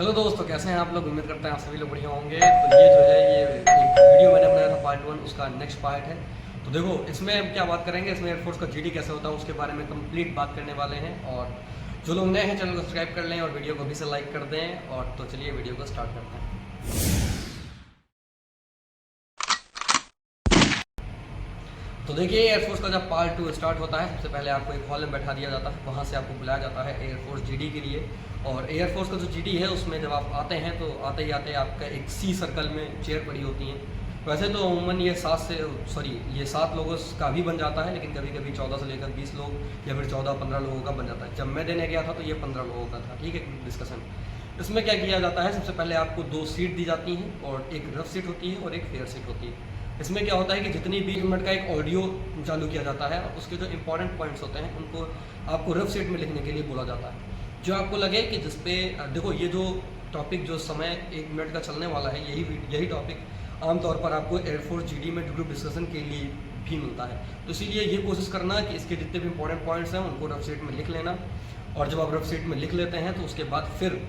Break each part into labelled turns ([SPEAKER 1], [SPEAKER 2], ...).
[SPEAKER 1] Hello दोस्तों, कैसे हैं आप लोग। उम्मीद करते हैं आप सभी लोग बढ़िया होंगे। तो ये जो है ये एक वीडियो मैंने बनाया था पार्ट 1, उसका नेक्स्ट पार्ट है। तो देखो इसमें हम क्या बात करेंगे, इसमें एयरफोर्स का जीडी कैसे होता है उसके बारे में कंप्लीट बात करने वाले हैं। और जो लोग नए हैं चैनल को सब्सक्राइब कर लें और वीडियो को भी से लाइक कर दें। और तो चलिए वीडियो को स्टार्ट करते हैं। तो देखिए एयरफोर्स का जब पार्ट 2 स्टार्ट होता है, सबसे पहले आपको एक हॉल में बैठा दिया जाता है, वहाँ से आपको बुलाया जाता है एयरफोर्स जीडी के लिए। और एयरफोर्स का जो जीडी है उसमें जब आप आते हैं तो आते ही आते आपका एक सी सर्कल में चेयर पड़ी होती हैं। वैसे तो अमूमन ये 7 लोगों का भी बन जाता है, लेकिन कभी कभी 14 से लेकर 20 लोग या फिर 14-15 लोगों का बन जाता है। जब मैं देने गया था तो ये 15 लोगों का था। ठीक है, डिस्कशन इसमें क्या किया जाता है, सबसे पहले आपको 2 सीट दी जाती हैं और एक रफ सीट होती है और एक फेयर सीट होती है। इसमें क्या होता है कि जितनी 20 मिनट का एक ऑडियो चालू किया जाता है, उसके जो इंपॉर्टेंट पॉइंट्स होते हैं उनको आपको रफ सीट में लिखने के लिए बोला जाता है। जो आपको लगे कि जिसपे देखो ये जो टॉपिक जो समय 1 मिनट का चलने वाला है, यही टॉपिक आमतौर पर आपको एयरफोर्स जीडी में ग्रुप डिस्कशन के लिए भी मिलता है। तो इसीलिए ये कोशिश करना कि इसके जितने भी इंपॉर्टेंट पॉइंट्स हैं उनको रफ सीट में लिख लेना। और जब आप रफ सीट में लिख लेते हैं तो उसके बाद फिर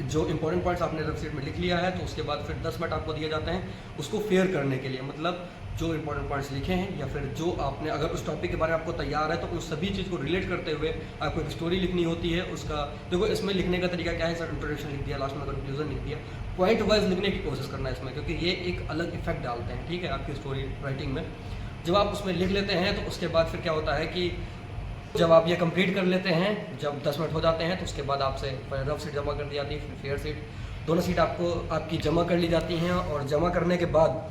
[SPEAKER 1] जो इंपॉर्टेंट पॉइंट्स आपने रफ सीट में लिख लिया है, तो उसके बाद फिर 10 मिनट आपको दिए जाते हैं उसको फेयर करने के लिए। मतलब जो इंपॉर्टेंट पॉइंट्स लिखे हैं या फिर जो आपने अगर उस टॉपिक के बारे में आपको तैयार है तो उस सभी चीज़ को रिलेट करते हुए आपको एक स्टोरी लिखनी होती है। उसका देखो इसमें लिखने का तरीका क्या है, सर इंट्रोडक्शन लिख दिया, लास्ट में कंक्लूजन लिख दिया। पॉइंट वाइज लिखने की कोशिश करना है इसमें, क्योंकि ये एक अलग इफेक्ट डालते हैं। ठीक है, आपकी स्टोरी राइटिंग में जब आप उसमें लिख लेते हैं तो उसके बाद फिर क्या होता है कि जब आप ये कंप्लीट कर लेते हैं, जब 10 मिनट हो जाते हैं तो उसके बाद आपसे रफ सीट जमा कर दी जाती है, फिर फेयर सीट, दोनों सीट आपकी जमा कर ली जाती हैं। और जमा करने के बाद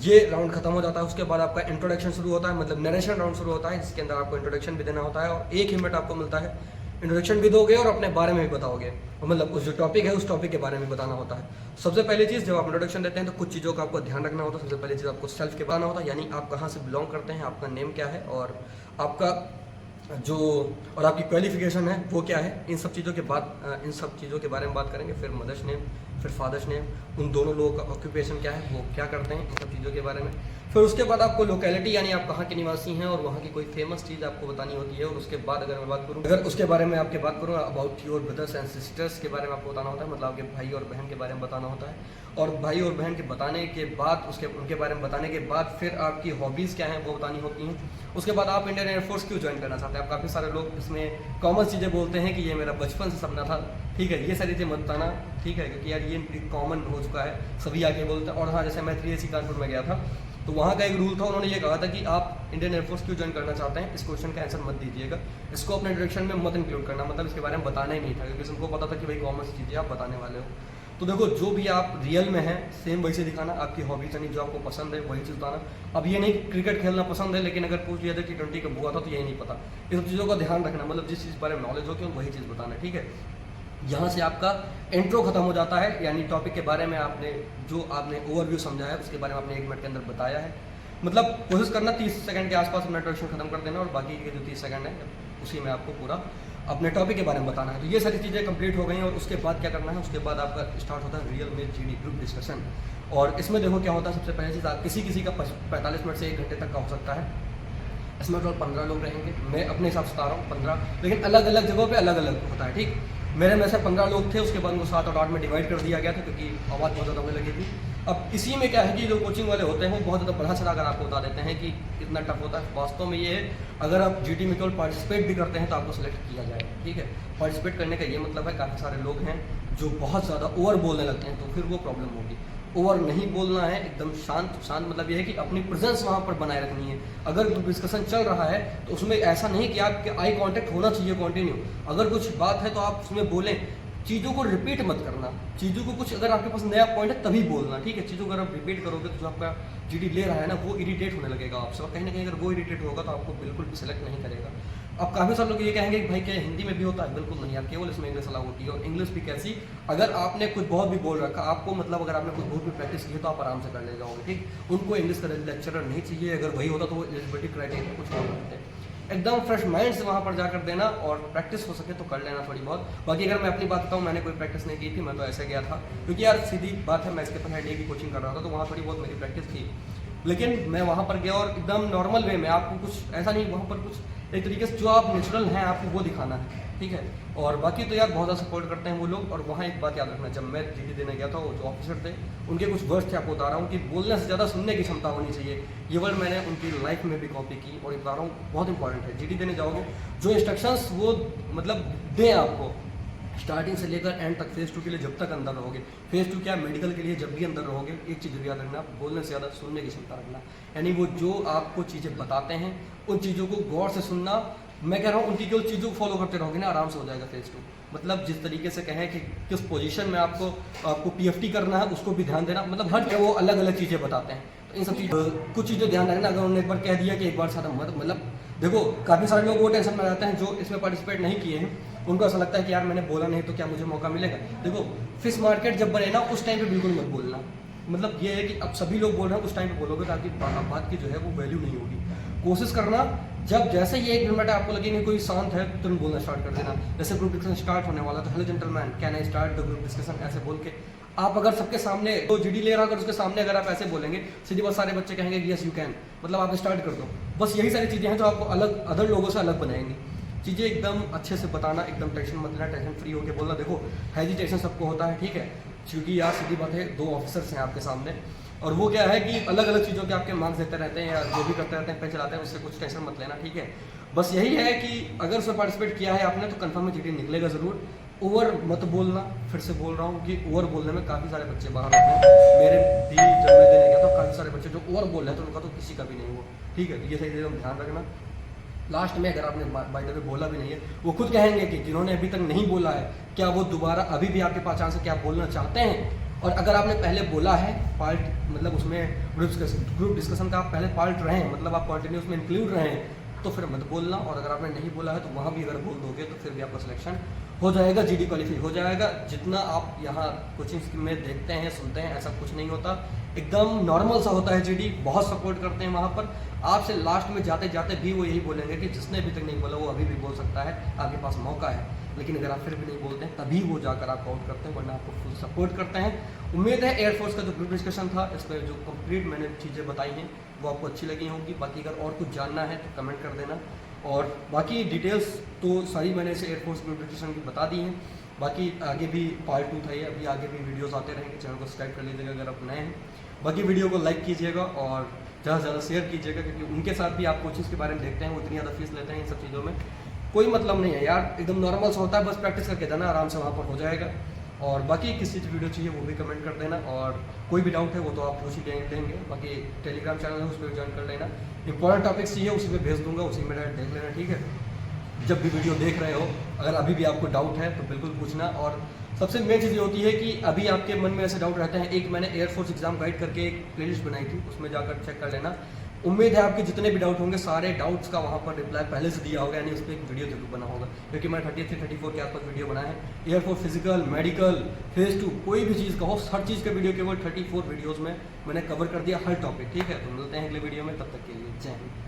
[SPEAKER 1] ये राउंड खत्म हो जाता है। उसके बाद आपका इंट्रोडक्शन शुरू होता है, मतलब नरेशन राउंड शुरू होता है, जिसके अंदर आपको इंट्रोडक्शन भी देना होता है और 1 ही मिनट आपको मिलता है। इंट्रोडक्शन भी दोगे और अपने बारे में भी बताओगे, मतलब उस जो टॉपिक है उस टॉपिक के बारे में बताना होता है। सबसे पहली चीज़ जब आप इंट्रोडक्शन देते हैं तो कुछ चीज़ों का आपको ध्यान रखना होता है। सबसे पहली चीज़ आपको सेल्फ के बताना होता है, यानी आप कहाँ से बिलोंग करते हैं, आपका नेम क्या है और आपका जो और आपकी क्वालिफिकेशन है वो क्या है। इन सब चीज़ों के बारे में बात करेंगे। फिर मदर्स नेम, फिर फादर्स नेम, उन दोनों लोगों का ऑक्यूपेशन क्या है, वो क्या करते हैं, इन सब चीज़ों के बारे में। फिर उसके बाद आपको लोकेलिटी यानी आप कहाँ के निवासी हैं और वहाँ की कोई फेमस चीज़ आपको बतानी होती है। और उसके बाद अगर उसके बारे में आपके बात करूँ about your brothers and sisters के बारे में आपको बताना होता है, मतलब आपके भाई और बहन के बारे में बताना होता है। और भाई और बहन के बताने के बाद उनके बारे में बताने के बाद फिर आपकी हॉबीज़ क्या हैं वो बतानी होती हैं। उसके बाद आप इंडियन एयरफोर्स क्यों ज्वाइन करना चाहते हैं। आप काफ़ी सारे लोग इसमें कॉमन चीज़ें बोलते हैं कि ये मेरा बचपन से सपना था। ठीक है, ये सारी चीज़ें मत बताना। ठीक है, क्योंकि यार ये कॉमन हो चुका है, सभी आगे बोलते हैं। और हाँ, जैसे मैं 3AC कानपुर में गया था तो वहाँ का एक रूल था, उन्होंने ये कहा था कि आप इंडियन एयरफोर्स क्यों ज्वाइन करना चाहते हैं, इस क्वेश्चन का आंसर मत दीजिएगा, इसको अपने इंट्रोडक्शन में मत इंक्लूड करना, मतलब इसके बारे में बताना ही नहीं था, क्योंकि उनको पता था कि भाई कॉमन सी चीज़ें आप बताने वाले हो। तो देखो जो भी आप रियल में हैं सेम वही से दिखाना, आपकी हॉबीज यानी जो आपको पसंद है वही चीज़ बताना। अब ये नहीं क्रिकेट खेलना पसंद है, लेकिन अगर पूछ लिया था T20 कब हुआ था तो यही नहीं पता। इन सब चीज़ों का ध्यान रखना, मतलब जिस चीज़ बारे में नॉलेज हो कि वही चीज़ बताना। ठीक है, यहाँ से आपका इंट्रो खत्म हो जाता है, यानी टॉपिक के बारे में आपने ओवरव्यू समझा है उसके बारे में आपने 1 मिनट के अंदर बताया है। मतलब कोशिश करना 30 सेकंड के आसपास अपना इंट्रोडक्शन खत्म कर देना और बाकी के जो 30 सेकंड है उसी में आपको पूरा अपने टॉपिक के बारे में बताना है। तो ये सारी चीज़ें कंप्लीट हो गई और उसके बाद क्या करना है, उसके बाद आपका स्टार्ट होता है रियल में जीडी ग्रुप डिस्कशन। और इसमें देखो क्या होता है, सबसे पहले चीज़ किसी का 45 मिनट से 1 घंटे तक का हो सकता है। इसमें टोटल 15 लोग रहेंगे, मैं अपने हिसाब से बता रहा हूँ 15, लेकिन अलग अलग जगहों पे अलग अलग होता है। ठीक, मेरे में से 15 लोग थे, उसके बाद उनको 7 और 8 में डिवाइड कर दिया गया था क्योंकि आवाज़ बहुत ज़्यादा होने लगी थी। अब इसी में क्या है कि जो कोचिंग वाले होते हैं वो बहुत ज़्यादा बढ़ा चढ़ा कर आपको बता देते हैं कि कितना टफ होता है। वास्तव में ये है, अगर आप जीडी में केवल पार्टिसिपेट भी करते हैं तो आपको सेलेक्ट किया जाएगा। ठीक है, पार्टिसिपेट करने का ये मतलब है काफ़ी सारे लोग हैं जो बहुत ज़्यादा ओवर बोलने लगते हैं, तो फिर वो प्रॉब्लम होगी। ओवर नहीं बोलना है, एकदम शांत मतलब ये है कि अपनी प्रेजेंस वहाँ पर बनाए रखनी है। अगर डिस्कशन चल रहा है तो उसमें ऐसा नहीं कि आपके आई कांटेक्ट होना चाहिए कंटिन्यू। अगर कुछ बात है तो आप उसमें बोलें, चीज़ों को रिपीट मत करना। चीज़ों को कुछ अगर आपके पास नया पॉइंट है तभी बोलना। ठीक है, चीज़ों को अगर आप रिपीट करोगे तो जो आपका जीडी ले रहा है ना वो इरिटेट होने लगेगा आपसे, और कहीं ना कहीं अगर वो इरिटेट होगा तो आपको बिल्कुल भी सिलेक्ट नहीं करेगा। अब काफ़ी सारे लोग ये कहेंगे कि भाई क्या हिंदी में भी होता है, बिल्कुल नहीं यार, केवल इसमें इंग्लिश अलाउ होती है। और इंग्लिश भी कैसी, अगर आपने कुछ बहुत भी बोल रखा आपको, मतलब अगर आपने कुछ बहुत भी प्रैक्टिस की है तो आप आराम से कर ले जाओगे। ठीक, उनको इंग्लिश का लेक्चरर नहीं चाहिए, अगर वही होता तो वो एलिजिबिलिटी क्राइटेरिया कुछ और होते हैं। एकदम फ्रेश माइंड से वहाँ पर जाकर देना और प्रैक्टिस हो सके तो कर लेना थोड़ी बहुत। बाकी अगर मैं अपनी बात बताऊँ, मैंने कोई प्रैक्टिस नहीं की थी, मैं तो ऐसे गया था क्योंकि यार सीधी बात है, मैं इसके पहले IDA की कोचिंग कर रहा था तो वहाँ थोड़ी बहुत मेरी प्रैक्टिस थी। लेकिन मैं वहाँ पर गया और एकदम नॉर्मल वे में, आपको कुछ ऐसा नहीं, वहाँ पर कुछ एक तरीके से जो आप नेचुरल हैं आपको वो दिखाना है। ठीक ठीक है। और बाकी तो यार बहुत ज़्यादा सपोर्ट करते हैं वो लोग। और वहाँ एक बात याद रखना, जब मैं जीडी देने गया था, वो जो ऑफिसर थे उनके कुछ वर्ड्स थे, आपको बता रहा हूँ कि बोलने से ज़्यादा सुनने की क्षमता होनी चाहिए। ये वर्ड मैंने उनकी लाइफ में भी कॉपी की और बता रहा हूँ बहुत इंपॉर्टेंट है। जीडी देने जाओगे, जो इंस्ट्रक्शंस वो मतलब दें आपको स्टार्टिंग से लेकर एंड तक, फेज़ 2 के लिए जब तक अंदर रहोगे, फेज़ 2 क्या मेडिकल के लिए जब भी अंदर रहोगे, एक चीज़ भी याद रखना, बोलने से ज़्यादा सुनने की क्षमता रखना। यानी वो जो आपको चीज़ें बताते हैं उन चीज़ों को गौर से सुनना। मैं कह रहा हूँ उनकी केवल चीज़ों को फॉलो करते रहोगे ना, आराम से हो जाएगा फेज़ 2। मतलब जिस तरीके से कहें कि किस पोजीशन में आपको पीएफटी करना है, उसको भी ध्यान देना। मतलब हर वो अलग अलग चीज़ें बताते हैं, तो इन सब चीज़ कुछ चीज़ें ध्यान रखना। अगर उन्होंने एक बार कह दिया कि एक बार साथ मतलब देखो, काफ़ी सारे लोग वो टेंशन में रहते हैं जो इसमें पार्टिसिपेट नहीं किए हैं। उनको ऐसा लगता है कि यार मैंने बोला नहीं तो क्या मुझे मौका मिलेगा। देखो, फिश मार्केट जब बने ना, उस टाइम पे बिल्कुल मत बोलना। मतलब ये है कि अब सभी लोग बोल रहे हैं, उस टाइम पे बोलोगे ताकि बात की जो है वो वैल्यू नहीं होगी। कोशिश करना, जब जैसे ही 1 मिनट आपको लगे कोई शांत है, तुरंत बोलना स्टार्ट कर देना। जैसे ग्रुप डिस्कशन स्टार्ट होने वाला तो hello gentleman, can I start the group discussion, ऐसे बोल के आप अगर सबके सामने तो जीडी ले रहा, अगर उसके सामने अगर आप ऐसे बोलेंगे, सीधी बात सारे बच्चे कहेंगे यस यू कैन, मतलब आप स्टार्ट कर दो। बस यही सारी चीज़ें हैं जो आपको अलग अदर लोगों से अलग बनाएंगी। चीज़ें एकदम अच्छे से बताना, एकदम टेंशन मत लेना, टेंशन फ्री होकर बोलना। देखो, हेजिटेशन सबको होता है, ठीक है, क्योंकि यार सीधी बात है 2 ऑफिसर्स हैं आपके सामने, और वो क्या है कि अलग अलग चीज़ों के आपके मार्क्स देते रहते हैं या जो भी करते रहते हैं, पेन चलाते हैं, उससे कुछ टेंशन मत लेना, ठीक है। बस यही है कि अगर उसमें पार्टिसिपेट किया है आपने तो कंफर्म में जीडी निकलेगा ज़रूर। ओवर मत बोलना, फिर से बोल रहा हूँ कि ओवर बोलने में काफ़ी सारे बच्चे बाहर होते हैं। मेरे भी जब मैं देने गया तो काफ़ी सारे बच्चे जो ओवर बोल रहे हैं तो उनका तो किसी का भी नहीं हुआ, ठीक है। ये सही एकदम ध्यान रखना। लास्ट में अगर आपने बाय द वे बोला भी नहीं है, वो खुद कहेंगे कि जिन्होंने अभी तक नहीं बोला है, क्या वो दोबारा अभी भी आपके पास चांस है कि आप बोलना चाहते हैं। और अगर आपने पहले बोला है पार्ट, मतलब उसमें ग्रुप डिस्कशन का आप पहले पार्ट रहे हैं, मतलब आप कंटिन्यूस में इंक्लूड रहे हैं, तो फिर मत बोलना। और अगर आपने नहीं बोला है तो वहाँ भी अगर बोल दोगे तो फिर भी आपका सिलेक्शन हो जाएगा, जीडी क्वालिफाई हो जाएगा। जितना आप यहाँ कोचिंग में देखते हैं सुनते हैं, ऐसा कुछ नहीं होता, एकदम नॉर्मल सा होता है। जीडी बहुत सपोर्ट करते हैं वहाँ पर। आपसे लास्ट में जाते जाते भी वो यही बोलेंगे कि जिसने अभी तक नहीं बोला वो अभी भी बोल सकता है, आपके पास मौका है। लेकिन अगर आप फिर भी नहीं बोलते हैं तभी वो जाकर आपको आउट करते हैं, वरना आपको फुल सपोर्ट करते हैं। उम्मीद है एयरफोर्स का जो ग्रुप डिस्कशन था, इस पर जो कंप्लीट मैंने चीज़ें बताई हैं वो आपको अच्छी लगी होंगी। बाकी अगर और कुछ जानना है तो कमेंट कर देना। और बाकी डिटेल्स तो सारी मैंने इसे एयरफोर्स ग्रुप डिस्कशन की बता दी हैं। बाकी आगे भी पार्ट 2 था ये, अभी आगे भी वीडियोस आते रहेंगे। चैनल को सब्सक्राइब कर लीजिएगा अगर आप नए हैं। बाकी वीडियो को लाइक कीजिएगा और ज़्यादा से ज़्यादा शेयर कीजिएगा, क्योंकि उनके साथ भी आप कोचिंग्स के बारे में देखते हैं, वो इतनी ज़्यादा फीस लेते हैं। इन सब चीज़ों में कोई मतलब नहीं है यार, एकदम नॉर्मल सा होता है, बस प्रैक्टिस करके जाना, आराम से वहाँ पर हो जाएगा। और बाकी किस चीज़ की वीडियो चाहिए वो भी कमेंट कर देना, और कोई भी डाउट है वो तो आप पूछ ही लेंगे। बाकी टेलीग्राम चैनल है, उस पर ज्वाइन कर लेना। इंपॉर्टेंट टॉपिक्स चाहिए उसी पर भेज दूंगा, उसी में डायरेक्ट देख लेना, ठीक है। जब भी वीडियो देख रहे हो, अगर अभी भी आपको डाउट है तो बिल्कुल पूछना। और सबसे मेन चीज़ ये होती है कि अभी आपके मन में ऐसे डाउट रहते हैं, एक मैंने एयरफोर्स एग्जाम गाइड करके एक प्लेलिस्ट बनाई थी, उसमें जाकर चेक कर लेना। उम्मीद है आपके जितने भी डाउट होंगे सारे डाउट्स का वहाँ पर रिप्लाई पहले से दिया होगा, यानी उस पर एक वीडियो जरूर बना होगा, क्योंकि मैंने 33-34 के आसपास वीडियो बनाया है। एयरफोर्स फिजिकल, मेडिकल, फेज 2 कोई भी चीज़ का हो, हर चीज़ का वीडियो केवल 34 वीडियोज़ में मैंने कवर कर दिया, हर टॉपिक, ठीक है। तो मिलते हैं अगले वीडियो में, तब तक के लिए जय हिंद।